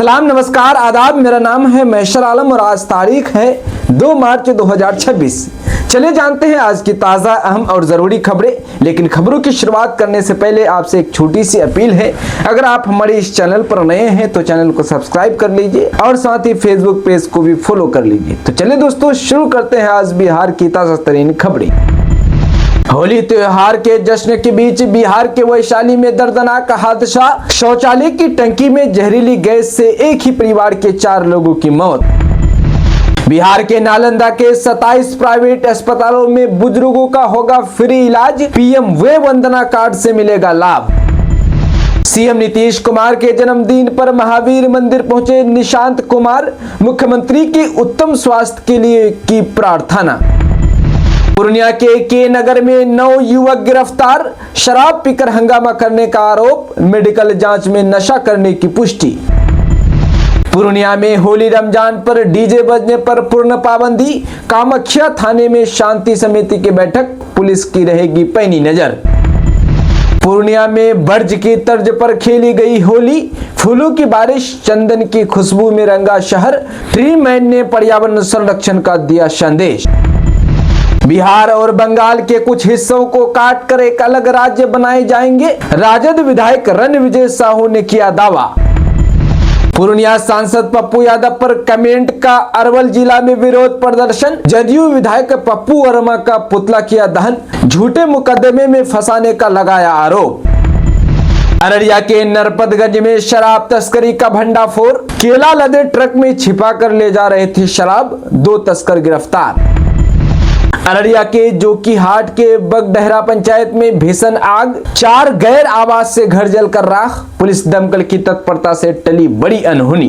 सलाम, नमस्कार, आदाब। मेरा नाम है मैशर आलम और आज तारीख है 2 मार्च 2026। चलिए जानते हैं आज की ताज़ा, अहम और ज़रूरी खबरें। लेकिन खबरों की शुरुआत करने से पहले आपसे एक छोटी सी अपील है। अगर आप हमारे इस चैनल पर नए हैं तो चैनल को सब्सक्राइब कर लीजिए और साथ ही फेसबुक पेज को भी फॉलो कर लीजिए। तो चलिए दोस्तों, शुरू करते हैं आज बिहार की ताज़ा तरीन खबरें। होली त्योहार के जश्न के बीच बिहार के वैशाली में दर्दनाक हादसा। शौचालय की टंकी में जहरीली गैस से एक ही परिवार के 4 लोगों की मौत। बिहार के नालंदा के 27 प्राइवेट अस्पतालों में बुजुर्गों का होगा फ्री इलाज। पीएम वय वंदना कार्ड से मिलेगा लाभ। सीएम नीतीश कुमार के जन्मदिन पर महावीर मंदिर पहुंचे निशांत कुमार। मुख्यमंत्री के उत्तम स्वास्थ्य के लिए की प्रार्थना। पूर्णिया के नगर में 9 युवक गिरफ्तार। शराब पीकर हंगामा करने का आरोप। मेडिकल जांच में नशा करने की पुष्टि। पूर्णिया में होली रमजान पर डीजे बजने पर पूर्ण पाबंदी। कामाख्या थाने में शांति समिति की बैठक। पुलिस की रहेगी पैनी नजर। पूर्णिया में बर्ज की तर्ज पर खेली गई होली। फूलों की बारिश, चंदन की खुशबू में रंगा शहर। ट्री मैन ने पर्यावरण संरक्षण का दिया संदेश। बिहार और बंगाल के कुछ हिस्सों को काटकर एक अलग राज्य बनाए जाएंगे। राजद विधायक रणविजय साहू ने किया दावा। पूर्णिया सांसद पप्पू यादव पर कमेंट का अरवल जिला में विरोध प्रदर्शन। जदयू विधायक पप्पू वर्मा का पुतला किया दहन। झूठे मुकदमे में फंसाने का लगाया आरोप। अररिया के नरपतगंज में शराब तस्करी का भंडाफोड़। केला लदे ट्रक में छिपा कर ले जा रहे थे शराब। 2 तस्कर गिरफ्तार। अररिया के जोकीहाट के बगडहरा पंचायत में भीषण आग। 4 गैर आवास से घर जलकर राख। पुलिस दमकल की तत्परता से टली बड़ी अनहोनी।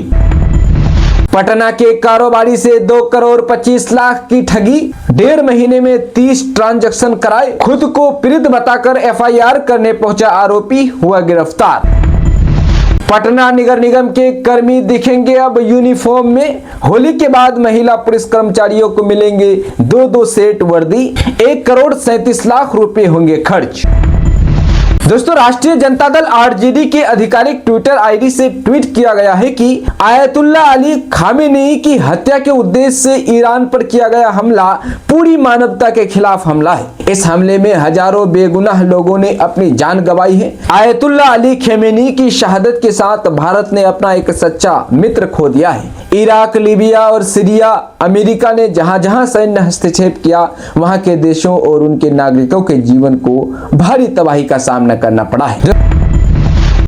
पटना के कारोबारी से 2 करोड़ 25 लाख की ठगी। 1.5 महीने में 30 ट्रांजैक्शन कराए। खुद को पीड़ित बताकर एफआईआर करने पहुंचा आरोपी हुआ गिरफ्तार। पटना नगर निगम के कर्मी दिखेंगे अब यूनिफॉर्म में। होली के बाद महिला पुलिस कर्मचारियों को मिलेंगे 2-2 सेट वर्दी। 1 करोड़ 37 लाख रुपए होंगे खर्च। दोस्तों, राष्ट्रीय जनता दल आरजेडी के आधिकारिक ट्विटर आईडी से ट्वीट किया गया है कि आयतुल्ला अली खामेनेई की हत्या के उद्देश्य से ईरान पर किया गया हमला पूरी मानवता के खिलाफ हमला है। इस हमले में हजारों बेगुनाह लोगों ने अपनी जान गंवाई है। आयतुल्ला अली खामेनेई की शहादत के साथ भारत ने अपना एक सच्चा मित्र खो दिया है। इराक, लीबिया और सीरिया, अमेरिका ने जहां जहां सैन्य हस्तक्षेप किया, वहां के देशों और उनके नागरिकों के जीवन को भारी तबाही का सामना करना पड़ा है।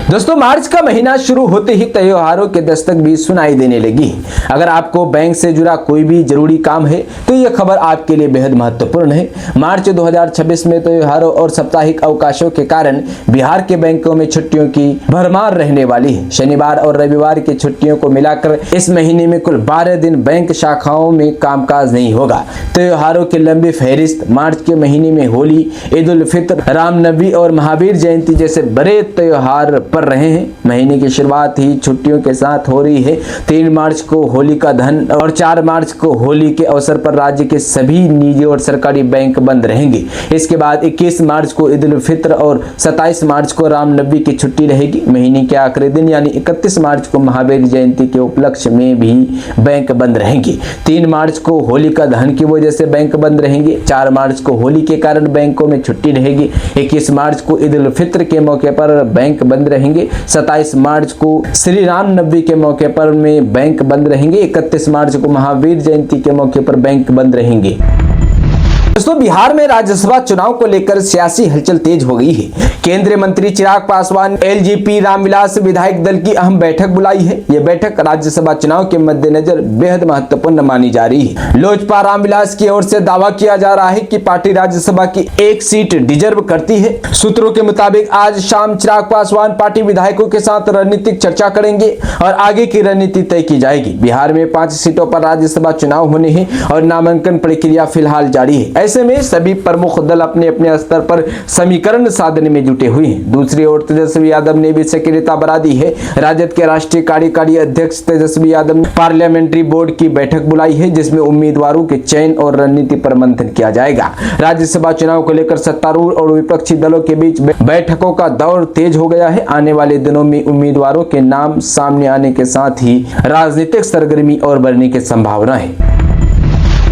दोस्तों, मार्च का महीना शुरू होते ही त्योहारों के दस्तक भी सुनाई देने लगी। अगर आपको बैंक से जुड़ा कोई भी जरूरी काम है तो यह खबर आपके लिए बेहद महत्वपूर्ण है। मार्च 2026 में त्योहारों और साप्ताहिक अवकाशों के कारण बिहार के बैंकों में छुट्टियों की भरमार रहने वाली है। शनिवार और रविवार की छुट्टियों को मिलाकर इस महीने में कुल 12 दिन बैंक शाखाओं में कामकाज नहीं होगा। त्योहारों की लंबी फहरिस्त मार्च के महीने में होली, ईद उल फित्र, रामनवमी और महावीर जयंती जैसे बड़े त्योहार पर रहे हैं। महीने की शुरुआत ही छुट्टियों के साथ हो रही है। 3 मार्च को होली का दहन और 4 मार्च को होली के अवसर पर राज्य के सभी निजी और सरकारी बैंक बंद रहेंगे। इसके बाद 21 मार्च को ईद उल फित्र और 27 मार्च को रामनवमी की छुट्टी रहेगी। महीने के आखिरी दिन यानी 31 मार्च को महावीर जयंती के उपलक्ष्य में भी बैंक बंद रहेंगे। 3 मार्च को होली का दहन की वजह से बैंक बंद रहेंगे। 4 मार्च को होली के कारण बैंकों में छुट्टी रहेगी। 21 मार्च को ईद उल फित्र के मौके पर बैंक बंद रहेंगे। 27 मार्च को श्री रामनवमी के मौके पर में बैंक बंद रहेंगे। 31 मार्च को महावीर जयंती के मौके पर बैंक बंद रहेंगे। दोस्तों, बिहार में राज्यसभा चुनाव को लेकर सियासी हलचल तेज हो गई है। केंद्रीय मंत्री चिराग पासवान एलजेपी रामविलास विधायक दल की अहम बैठक बुलाई है। यह बैठक राज्यसभा चुनाव के मद्देनजर बेहद महत्वपूर्ण मानी जा रही है। लोजपा रामविलास की ओर से दावा किया जा रहा है कि पार्टी राज्यसभा की 1 सीट डिजर्व करती है। सूत्रों के मुताबिक आज शाम चिराग पासवान पार्टी विधायकों के साथ रणनीतिक चर्चा करेंगे और आगे की रणनीति तय की जाएगी। बिहार में 5 सीटों पर राज्यसभा चुनाव होने हैं और नामांकन प्रक्रिया फिलहाल जारी है। ऐसे में सभी प्रमुख दल अपने अपने स्तर पर समीकरण साधने में जुटे हुए हैं। दूसरी ओर तेजस्वी यादव ने भी सक्रियता बढ़ा दी है। राजद के राष्ट्रीय कार्यकारी अध्यक्ष तेजस्वी यादव ने पार्लियामेंट्री बोर्ड की बैठक बुलाई है, जिसमें उम्मीदवारों के चयन और रणनीति पर मंथन किया जाएगा। राज्यसभा चुनाव को लेकर सत्तारूढ़ और विपक्षी दलों के बीच बैठकों का दौर तेज हो गया है। आने वाले दिनों में उम्मीदवारों के नाम सामने आने के साथ ही राजनीतिक सरगर्मी और बढ़ने की संभावना है।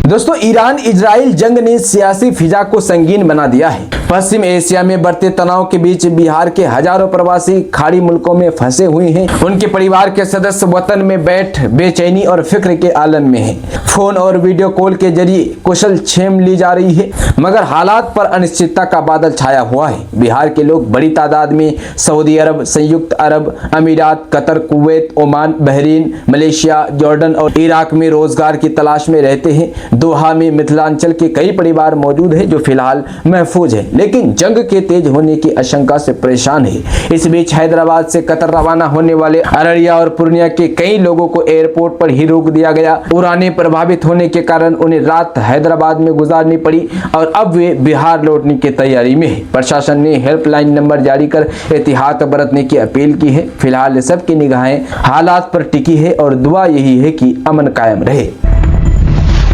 दोस्तों, ईरान इजराइल जंग ने सियासी फिजा को संगीन बना दिया है। पश्चिम एशिया में बढ़ते तनाव के बीच बिहार के हजारों प्रवासी खाड़ी मुल्कों में फंसे हुए हैं। उनके परिवार के सदस्य वतन में बैठ बेचैनी और फिक्र के आलम में हैं। फोन और वीडियो कॉल के जरिए कुशल क्षेम ली जा रही है, मगर हालात पर अनिश्चितता का बादल छाया हुआ है। बिहार के लोग बड़ी तादाद में सऊदी अरब, संयुक्त अरब अमीरात, Qatar, Kuwait, Oman, Bahrain, Malaysia, Jordan और इराक में रोजगार की तलाश में रहते हैं। दोहा में मिथिलांचल के कई परिवार मौजूद हैं जो फिलहाल महफूज हैं, लेकिन जंग के तेज होने की आशंका से परेशान है। इस बीच हैदराबाद से कतर रवाना होने वाले अररिया और पूर्णिया के कई लोगों को एयरपोर्ट पर ही रोक दिया गया। उड़ानें प्रभावित होने के कारण उन्हें रात हैदराबाद में गुजारनी पड़ी और अब वे बिहार लौटने की तैयारी में है। प्रशासन ने हेल्पलाइन नंबर जारी कर एहतियात बरतने की अपील की है। फिलहाल सबकी निगाहें हालात पर टिकी है और दुआ यही है कि अमन कायम रहे।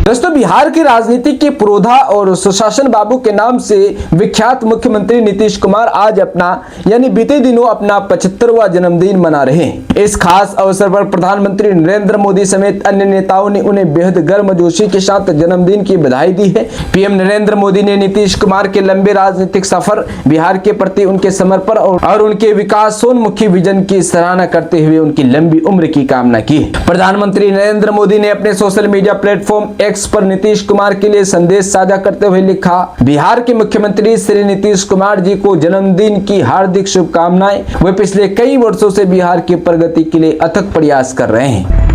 दोस्तों, बिहार की राजनीति के पुरोधा और सुशासन बाबू के नाम से विख्यात मुख्यमंत्री नीतीश कुमार आज अपना यानी बीते दिनों अपना 75वां जन्मदिन मना रहे हैं। इस खास अवसर पर प्रधानमंत्री नरेंद्र मोदी समेत अन्य नेताओं ने उन्हें बेहद गर्मजोशी के साथ जन्मदिन की बधाई दी है। पीएम नरेंद्र मोदी ने नीतीश कुमार के लंबे राजनीतिक सफर, बिहार के प्रति उनके समर्पण और उनके विकासोन्मुखी विजन की सराहना करते हुए उनकी लंबी उम्र की कामना की। प्रधानमंत्री नरेंद्र मोदी ने अपने सोशल मीडिया प्लेटफॉर्म एक्स पर नीतीश कुमार के लिए संदेश साझा करते हुए लिखा, बिहार के मुख्यमंत्री श्री नीतीश कुमार जी को जन्मदिन की हार्दिक शुभकामनाएं। वे पिछले कई वर्षों से बिहार की प्रगति के लिए अथक प्रयास कर रहे हैं।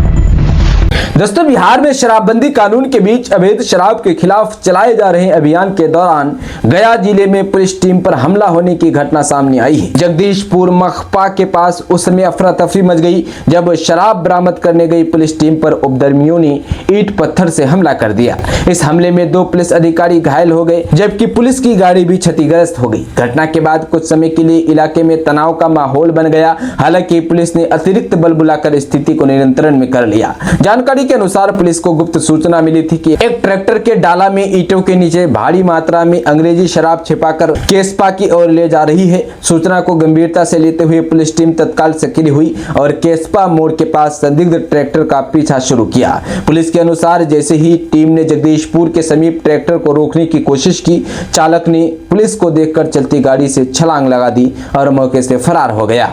दोस्तों, बिहार में शराबबंदी कानून के बीच अवैध शराब के खिलाफ चलाए जा रहे अभियान के दौरान गया जिले में पुलिस टीम पर हमला होने की घटना सामने आई है। जगदीशपुर मखपा के पास उस समय अफरा तफरी मच गई जब शराब बरामद करने गई पुलिस टीम पर उपद्रवियों ने ईंट पत्थर से हमला कर दिया। इस हमले में 2 पुलिस अधिकारी घायल हो गए, जबकि पुलिस की गाड़ी भी क्षतिग्रस्त हो गई। घटना के बाद कुछ समय के लिए इलाके में तनाव का माहौल बन गया। हालांकि पुलिस ने अतिरिक्त बल बुलाकर स्थिति को नियंत्रण में कर लिया। जानकारी के अनुसार पुलिस को गुप्त सूचना मिली थी कि एक ट्रैक्टर के डाला में ईंटों के नीचे भारी मात्रा में अंग्रेजी शराब छिपाकर केसपा की ओर ले जा रही है। सूचना को गंभीरता से लेते हुए पुलिस टीम तत्काल सक्रिय हुई और केसपा मोड़ के पास संदिग्ध ट्रैक्टर का पीछा शुरू किया। पुलिस के अनुसार जैसे ही टीम ने जगदीशपुर के समीप ट्रैक्टर को रोकने की कोशिश की, चालक ने पुलिस को देखकर चलती गाड़ी से छलांग लगा दी और मौके से फरार हो गया।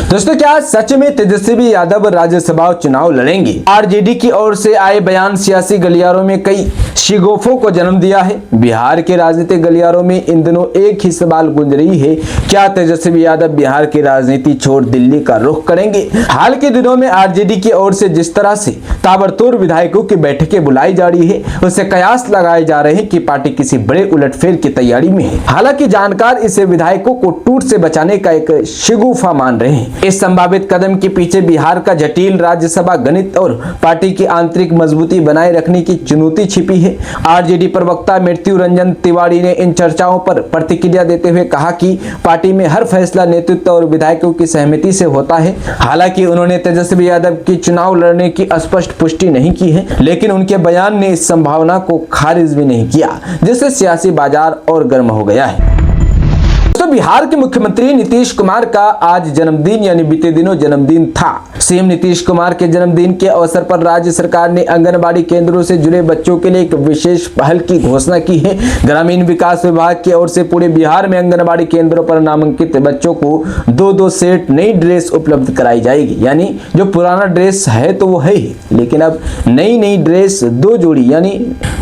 दोस्तों, क्या सच में तेजस्वी यादव राज्यसभा चुनाव लड़ेंगे? आरजेडी की ओर से आए बयान सियासी गलियारों में कई शिगोफों को जन्म दिया है। बिहार के राजनीतिक गलियारों में इन दिनों एक ही सवाल गूंज रही है, क्या तेजस्वी यादव बिहार की राजनीति छोड़ दिल्ली का रुख करेंगे? हाल के दिनों में आरजेडी की ओर से जिस तरह से ताबड़तोड़ विधायकों की बैठकें बुलाई जा रही है, उससे कयास लगाए जा रहे हैं कि पार्टी किसी बड़े उलटफेर की तैयारी में है। हालांकि जानकार इसे विधायकों को टूट से बचाने का एक शिगुफा मान रहे हैं। इस संभावित कदम के पीछे बिहार का जटिल राज्यसभा गणित और पार्टी की आंतरिक मजबूती बनाए रखने की चुनौती छिपी है। आरजेडी प्रवक्ता मृत्यु रंजन तिवारी ने इन चर्चाओं पर प्रतिक्रिया देते हुए कहा कि पार्टी में हर फैसला नेतृत्व और विधायकों की सहमति से होता है। हालांकि उन्होंने तेजस्वी यादव की चुनाव लड़ने की स्पष्ट पुष्टि नहीं की है, लेकिन उनके बयान ने इस संभावना को खारिज भी नहीं किया, जिससे सियासी बाजार और गर्म हो गया है। तो बिहार के मुख्यमंत्री नीतीश कुमार का आज जन्मदिन यानी बीते दिनों जन्मदिन था। सीएम नीतीश कुमार के जन्मदिन के अवसर पर राज्य सरकार ने आंगनबाड़ी केंद्रों से जुड़े बच्चों के लिए एक विशेष पहल की घोषणा की है। ग्रामीण विकास विभाग की ओर से पूरे बिहार में आंगनबाड़ी केंद्रों पर नामांकित बच्चों को 2-2 सेट नई ड्रेस उपलब्ध कराई जाएगी। यानी जो पुराना ड्रेस है तो वो है ही, लेकिन अब नई ड्रेस 2 जोड़ी यानी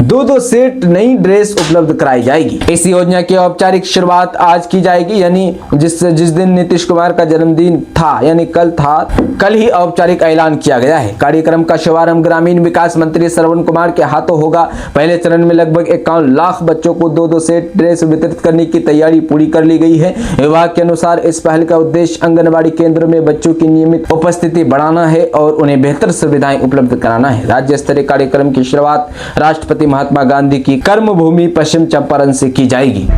2-2 सेट नई ड्रेस उपलब्ध कराई जाएगी। इस योजना की औपचारिक शुरुआत आज की जाएगी, यानी जिस दिन नीतीश कुमार का जन्मदिन था यानी कल ही औपचारिक ऐलान किया गया है। कार्यक्रम का शुभारंभ ग्रामीण विकास मंत्री श्रवण कुमार के हाथों होगा। पहले चरण में लगभग 51 लाख बच्चों को 2-2 सेट ड्रेस वितरित करने की तैयारी पूरी कर ली गई है। विभाग के अनुसार इस पहल का उद्देश्य आंगनबाड़ी केंद्रों में बच्चों की नियमित उपस्थिति बढ़ाना है और उन्हें बेहतर सुविधाएं उपलब्ध कराना है। राज्य स्तरीय कार्यक्रम की शुरुआत राष्ट्रपति महात्मा गांधी की कर्मभूमि पश्चिम चंपारण से की जाएगी।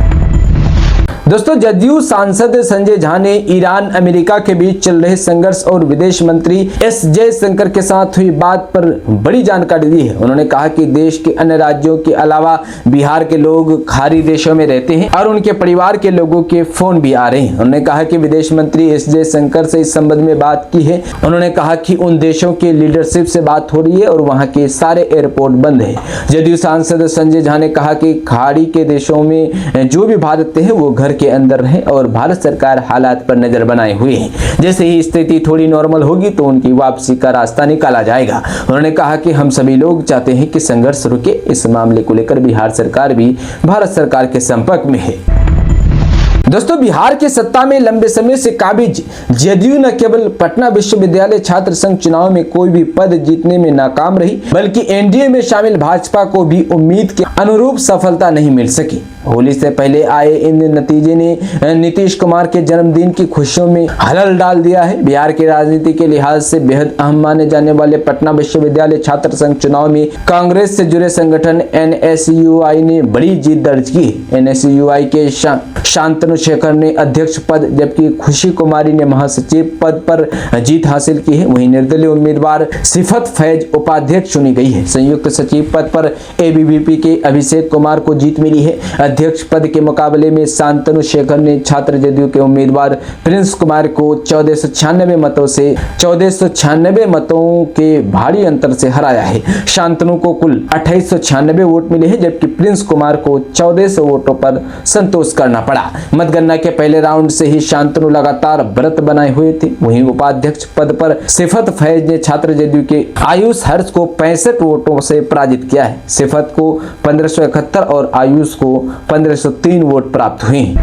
दोस्तों, जदयू सांसद संजय झा ने ईरान अमेरिका के बीच चल रहे संघर्ष और विदेश मंत्री एस जयशंकर के साथ हुई बात पर बड़ी जानकारी दी है। उन्होंने कहा कि देश के अन्य राज्यों के अलावा बिहार के लोग खाड़ी देशों में रहते हैं और उनके परिवार के लोगों के फोन भी आ रहे हैं। उन्होंने कहा कि विदेश मंत्री एस जयशंकर से इस संबंध में बात की है। उन्होंने कहा कि उन देशों के लीडरशिप से बात हो रही है और वहां के सारे एयरपोर्ट बंद है। जदयू सांसद संजय झा ने कहा कि खाड़ी के देशों में जो भी भारतीय है वो घर के अंदर रहे और भारत सरकार हालात पर नजर बनाए हुए है। जैसे ही स्थिति थोड़ी नॉर्मल होगी तो उनकी वापसी का रास्ता निकाला जाएगा। उन्होंने कहा कि हम सभी लोग चाहते हैं कि संघर्ष रुके। इस मामले को लेकर बिहार सरकार भी भारत सरकार के संपर्क में है। दोस्तों, बिहार के सत्ता में लंबे समय से काबिज जदयू न केवल पटना विश्वविद्यालय छात्र संघ चुनाव में कोई भी पद जीतने में नाकाम रही, बल्कि एनडीए में शामिल भाजपा को भी उम्मीद के अनुरूप सफलता नहीं मिल सकी। होली से पहले आए इन नतीजे ने नीतीश कुमार के जन्मदिन की खुशियों में हलचल डाल दिया है। बिहार की राजनीति के लिहाज से बेहद अहम माने जाने वाले पटना विश्वविद्यालय छात्र संघ चुनाव में कांग्रेस से जुड़े संगठन एनएसयूआई ने बड़ी जीत दर्ज की। एनएसयूआई के शांतनु शेखर ने अध्यक्ष पद, जबकि खुशी कुमारी ने महासचिव पद पर जीत हासिल की है। वहीं निर्दलीय उम्मीदवार सिफत फैज उपाध्यक्ष चुनी गई है। संयुक्त सचिव पद पर एबीवीपी के अभिषेक कुमार को जीत मिली है। अध्यक्ष पद के मुकाबले में शांतनु शेखर ने छात्र जदयू के उम्मीदवार प्रिंस कुमार को 1496 मतों के भारी अंतर से हराया है। शांतनु को कुल 2896 वोट मिले हैं, जबकि प्रिंस कुमार को 1400 वोटों पर संतोष करना पड़ा। मतगणना के पहले राउंड से ही शांतनु लगातार व्रत बनाए हुए थे। वहीं उपाध्यक्ष पद पर सिफत फैज ने छात्र जदयू के आयुष हर्ष को 65 वोटों से पराजित किया है। सिफत को 1571 और आयुष को 1503 वोट प्राप्त हुए।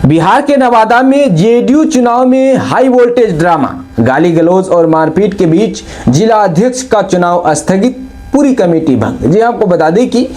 बिहार के नवादा में जेडीयू चुनाव में हाई वोल्टेज ड्रामा, गाली गलौज और मारपीट के बीच जिला अध्यक्ष का चुनाव स्थगित, पूरी कमेटी भंग। जी आपको बता दें कि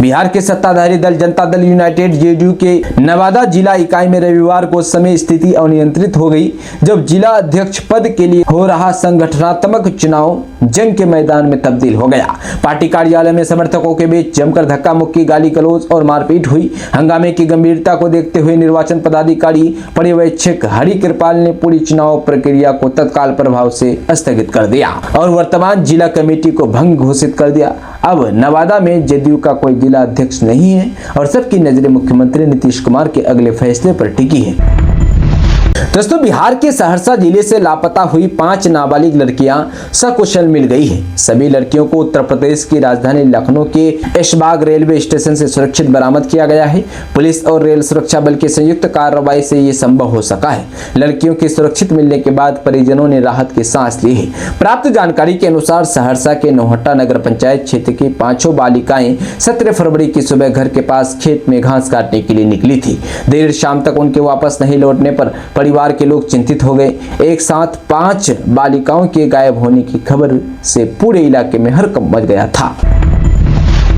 बिहार के सत्ताधारी दल जनता दल यूनाइटेड जेडीयू के नवादा जिला इकाई में रविवार को समय स्थिति अनियंत्रित हो गई, जब जिला अध्यक्ष पद के लिए हो रहा संगठनात्मक चुनाव जंग के मैदान में तब्दील हो गया। पार्टी कार्यालय में समर्थकों के बीच जमकर धक्का मुक्की, गाली गलौज और मारपीट हुई। हंगामे की गंभीरता को देखते हुए निर्वाचन पदाधिकारी पर्यवेक्षक हरि कृपाल ने पूरी चुनाव प्रक्रिया को तत्काल प्रभाव से स्थगित कर दिया और वर्तमान जिला कमेटी को भंग घोषित कर दिया। अब नवादा में जदयू का कोई जिला अध्यक्ष नहीं है और सबकी नजरें मुख्यमंत्री नीतीश कुमार के अगले फैसले पर टिकी है। दोस्तों, बिहार के सहरसा जिले से लापता हुई 5 नाबालिग लड़कियां सकुशल मिल गई है। सभी लड़कियों को उत्तर प्रदेश की राजधानी लखनऊ के ऐशबाग रेलवे स्टेशन से सुरक्षित बरामद किया गया है। पुलिस और रेल सुरक्षा बल की संयुक्त कार्रवाई से ये संभव हो सका है। लड़कियों के सुरक्षित मिलने के बाद परिजनों ने राहत की सांस ली है। प्राप्त जानकारी के अनुसार सहरसा के नौहट्टा नगर पंचायत क्षेत्र की 5 बालिकाएं 17 फरवरी की सुबह घर के पास खेत में घास काटने के लिए निकली थी। देर शाम तक उनके वापस नहीं लौटने पर परिवार के लोग चिंतित हो गए। एक साथ 5 बालिकाओं के गायब होने की खबर से पूरे इलाके में हड़कंप मच गया था।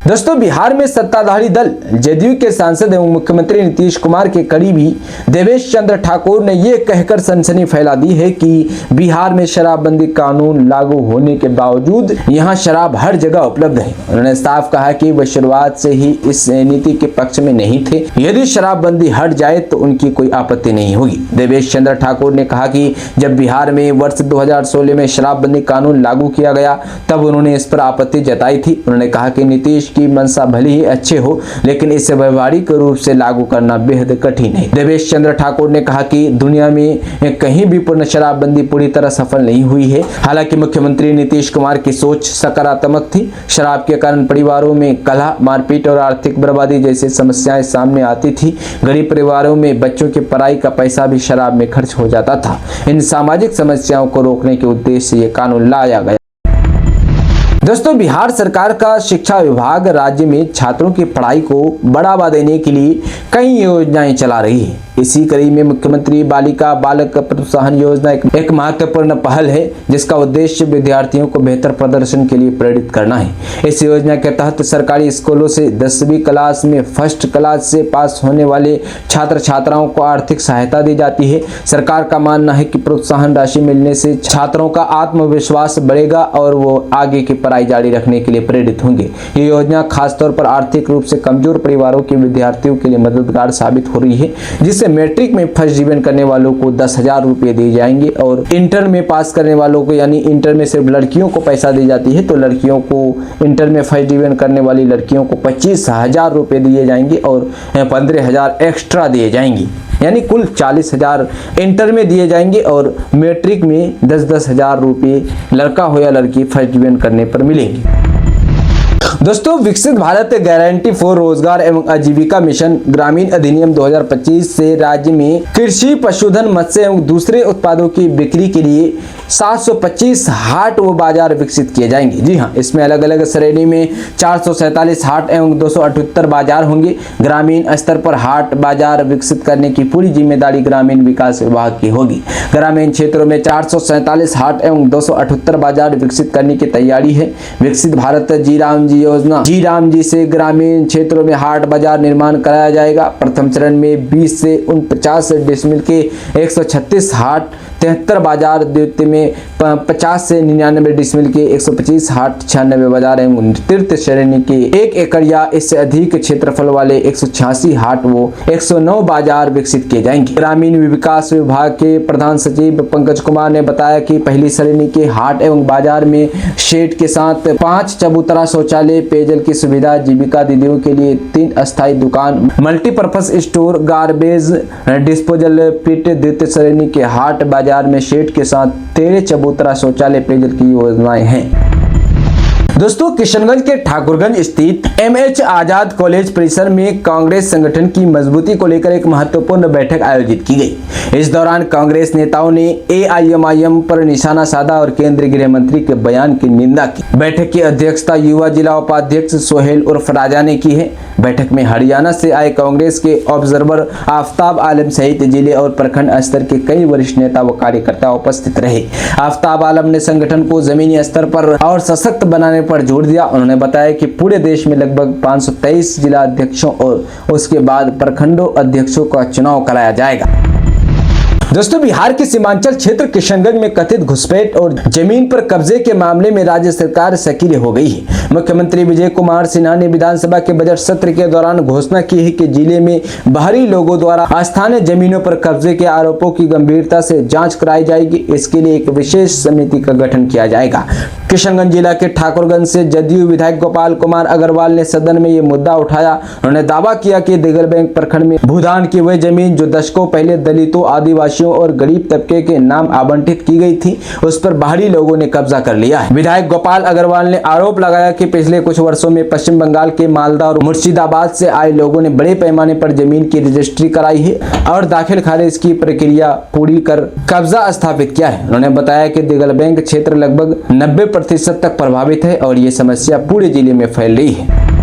दोस्तों, बिहार में सत्ताधारी दल जदयू के सांसद एवं मुख्यमंत्री नीतीश कुमार के करीबी देवेश चंद्र ठाकुर ने यह कहकर सनसनी फैला दी है कि बिहार में शराबबंदी कानून लागू होने के बावजूद यहां शराब हर जगह उपलब्ध है। उन्होंने साफ कहा कि वह शुरुआत से ही इस नीति के पक्ष में नहीं थे। यदि शराबबंदी हट जाए तो उनकी कोई आपत्ति नहीं होगी। देवेश चंद्र ठाकुर ने कहा कि जब बिहार में वर्ष 2016 में शराबबंदी कानून लागू किया गया तब उन्होंने इस पर आपत्ति जताई थी। उन्होंने कहा कि नीतीश की मंशा भले ही अच्छे हो, लेकिन इसे व्यवहारिक रूप से लागू करना बेहद कठिन है। देवेश चंद्र ठाकुर ने कहा कि दुनिया में कहीं भी पूर्ण शराबबंदी पूरी तरह सफल नहीं हुई है। हालांकि मुख्यमंत्री नीतीश कुमार की सोच सकारात्मक थी। शराब के कारण परिवारों में कलह, मारपीट और आर्थिक बर्बादी जैसी समस्याएं सामने आती थी। गरीब परिवारों में बच्चों की पढ़ाई का पैसा भी शराब में खर्च हो जाता था। इन सामाजिक समस्याओं को रोकने के उद्देश्य से ये कानून लाया गया। दोस्तों, बिहार सरकार का शिक्षा विभाग राज्य में छात्रों की पढ़ाई को बढ़ावा देने के लिए कई योजनाएं चला रही है। इसी कड़ी में मुख्यमंत्री बालिका बालक प्रोत्साहन योजना एक महत्वपूर्ण पहल है, जिसका उद्देश्य विद्यार्थियों को बेहतर प्रदर्शन के लिए प्रेरित करना है। इस योजना के तहत सरकारी स्कूलों से 10वीं क्लास में फर्स्ट क्लास से पास होने वाले छात्र छात्राओं को आर्थिक सहायता दी जाती है। सरकार का मानना है कि प्रोत्साहन राशि मिलने से छात्रों का आत्मविश्वास बढ़ेगा और वो आगे की पढ़ाई जारी रखने के लिए प्रेरित होंगे। ये योजना खासतौर पर आर्थिक रूप से कमजोर परिवारों के विद्यार्थियों के लिए मददगार साबित हो रही है, जिससे मैट्रिक में फर्स्ट डिवीजन करने वालों को 10,000 रुपये दिए जाएंगे और इंटर में पास करने वालों को, यानी इंटर में सिर्फ लड़कियों को पैसा दी जाती है, तो लड़कियों को इंटर में फर्स्ट डिवीजन करने वाली लड़कियों को 25,000 रुपये दिए जाएंगे और 15,000 एक्स्ट्रा दिए जाएंगे, यानी कुल 40,000 इंटर में दिए जाएंगे और मैट्रिक में 10,000 रुपये लड़का हो या लड़की फर्स्ट डिवीजन करने पर मिलेंगे। दोस्तों, विकसित भारत गारंटी फॉर रोजगार एवं आजीविका मिशन ग्रामीण अधिनियम 2025 से राज्य में कृषि, पशुधन, मत्स्य एवं दूसरे उत्पादों की बिक्री के लिए 725 हाट व बाजार विकसित किए जाएंगे। जी हाँ, इसमें अलग अलग श्रेणी में 447 हाट एवं 278 बाजार होंगे। ग्रामीण स्तर पर हाट बाजार विकसित करने की पूरी जिम्मेदारी ग्रामीण विकास विभाग की होगी। ग्रामीण क्षेत्रों में 447 हाट एवं 278 बाजार विकसित करने की तैयारी है। विकसित भारत जी राम जी योजना जी राम जी से ग्रामीण क्षेत्रों में हाट बाजार निर्माण कराया जाएगा। प्रथम चरण में 20 से 49 डिसमिल के 136 हाट, 73 बाजार, द्वितीय में 50 से 99 डिसमिल के 125 हाट, 96 बाजार एवं तृतीय श्रेणी के 1 एकड़ या इससे अधिक क्षेत्रफल वाले 186 हाट वो 109 बाजार विकसित किए जाएंगे। ग्रामीण विकास विभाग के प्रधान सचिव पंकज कुमार ने बताया कि पहली श्रेणी के हाट एवं बाजार में शेड के साथ 5 चबूतरा शौचालय, पेयजल की सुविधा, जीविका दीदियों के लिए 3 अस्थायी दुकान, मल्टीपर्पज स्टोर, गार्बेज डिस्पोजल पिट। द्वितीय श्रेणी के हाट बाजार में शेड के साथ 13 चबूतरा शौचालय, पेयजल की योजनाएं हैं। दोस्तों, किशनगंज के ठाकुरगंज स्थित MH आजाद कॉलेज परिसर में कांग्रेस संगठन की मजबूती को लेकर एक महत्वपूर्ण बैठक आयोजित की गई। इस दौरान कांग्रेस नेताओं ने AIMIM पर निशाना साधा और केंद्रीय गृह मंत्री के बयान की निंदा की। बैठक की अध्यक्षता युवा जिला उपाध्यक्ष सोहेल उर्फ राजा ने की है। बैठक में हरियाणा से आए कांग्रेस के ऑब्जर्वर आफ्ताब आलम सहित जिले और प्रखंड स्तर के कई वरिष्ठ नेता व कार्यकर्ता उपस्थित रहे। आफ्ताब आलम ने संगठन को जमीनी स्तर पर और सशक्त बनाने पर जोर दिया। उन्होंने बताया कि पूरे देश में लगभग 523 जिला अध्यक्षों और उसके बाद प्रखंडों अध्यक्षों का चुनाव कराया जाएगा। दोस्तों, बिहार के सीमांचल क्षेत्र किशनगंज में कथित घुसपैठ और जमीन पर कब्जे के मामले में राज्य सरकार सक्रिय हो गई है। मुख्यमंत्री विजय कुमार सिन्हा ने विधानसभा के बजट सत्र के दौरान घोषणा की है कि जिले में बाहरी लोगों द्वारा स्थानीय जमीनों पर कब्जे के आरोपों की गंभीरता से जांच कराई जाएगी। इसके लिए एक विशेष समिति का गठन किया जाएगा। किशनगंज जिला के ठाकुरगंज से जदयू विधायक गोपाल कुमार अग्रवाल ने सदन में ये मुद्दा उठाया। उन्होंने दावा किया कि दिगलबैंक प्रखंड में भूदान की वह जमीन जो दशकों पहले दलितों, आदिवासियों और गरीब तबके के नाम आवंटित की गई थी, उस पर बाहरी लोगों ने कब्जा कर लिया है। विधायक गोपाल अग्रवाल ने आरोप लगाया कि पिछले कुछ वर्षों में पश्चिम बंगाल के मालदा और मुर्शिदाबाद से आए लोगों ने बड़े पैमाने पर जमीन की रजिस्ट्री कराई है और दाखिल खारिज की प्रक्रिया पूरी कर कब्जा स्थापित किया है। उन्होंने बताया कि दिगलबैंक क्षेत्र लगभग 90% तक प्रभावित है और ये समस्या पूरे जिले में फैल रही है।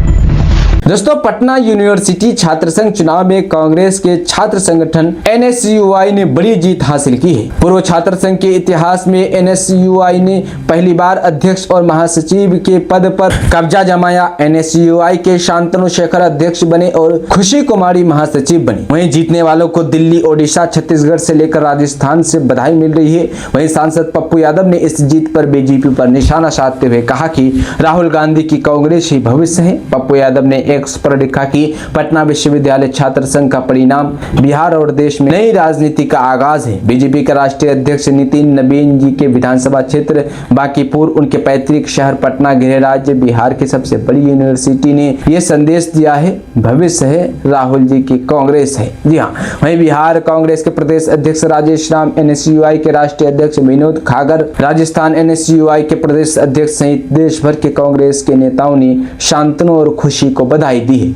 दोस्तों, पटना यूनिवर्सिटी छात्र संघ चुनाव में कांग्रेस के छात्र संगठन NSUI ने बड़ी जीत हासिल की है। पूर्व छात्र संघ के इतिहास में NSUI ने पहली बार अध्यक्ष और महासचिव के पद पर कब्जा जमाया। NSUI के शांतनु शेखर अध्यक्ष बने और खुशी कुमारी महासचिव बनी। वहीं जीतने वालों को दिल्ली, ओडिशा, छत्तीसगढ़ से लेकर राजस्थान से बधाई मिल रही है। वहीं सांसद पप्पू यादव ने इस जीत पर BJP पर निशाना साधते हुए कहा कि राहुल गांधी की कांग्रेस ही भविष्य है। पप्पू यादव ने एक्स पर लिखा कि पटना विश्वविद्यालय छात्र संघ का परिणाम बिहार और देश में नई राजनीति का आगाज है। बीजेपी के राष्ट्रीय अध्यक्ष नितिन नबीन जी के विधानसभा क्षेत्र बांकीपुर, उनके पैतृक शहर पटना गृह राज्य बिहार की सबसे बड़ी यूनिवर्सिटी ने यह संदेश दिया है, भविष्य है, राहुल जी की कांग्रेस है। जी हाँ, वहीं बिहार कांग्रेस के प्रदेश अध्यक्ष राजेश राम, NSUI के राष्ट्रीय अध्यक्ष विनोद खागर, राजस्थान NSUI के प्रदेश अध्यक्ष सहित देश भर के कांग्रेस के नेताओं ने शांतनु और खुशी को बधाई दी है।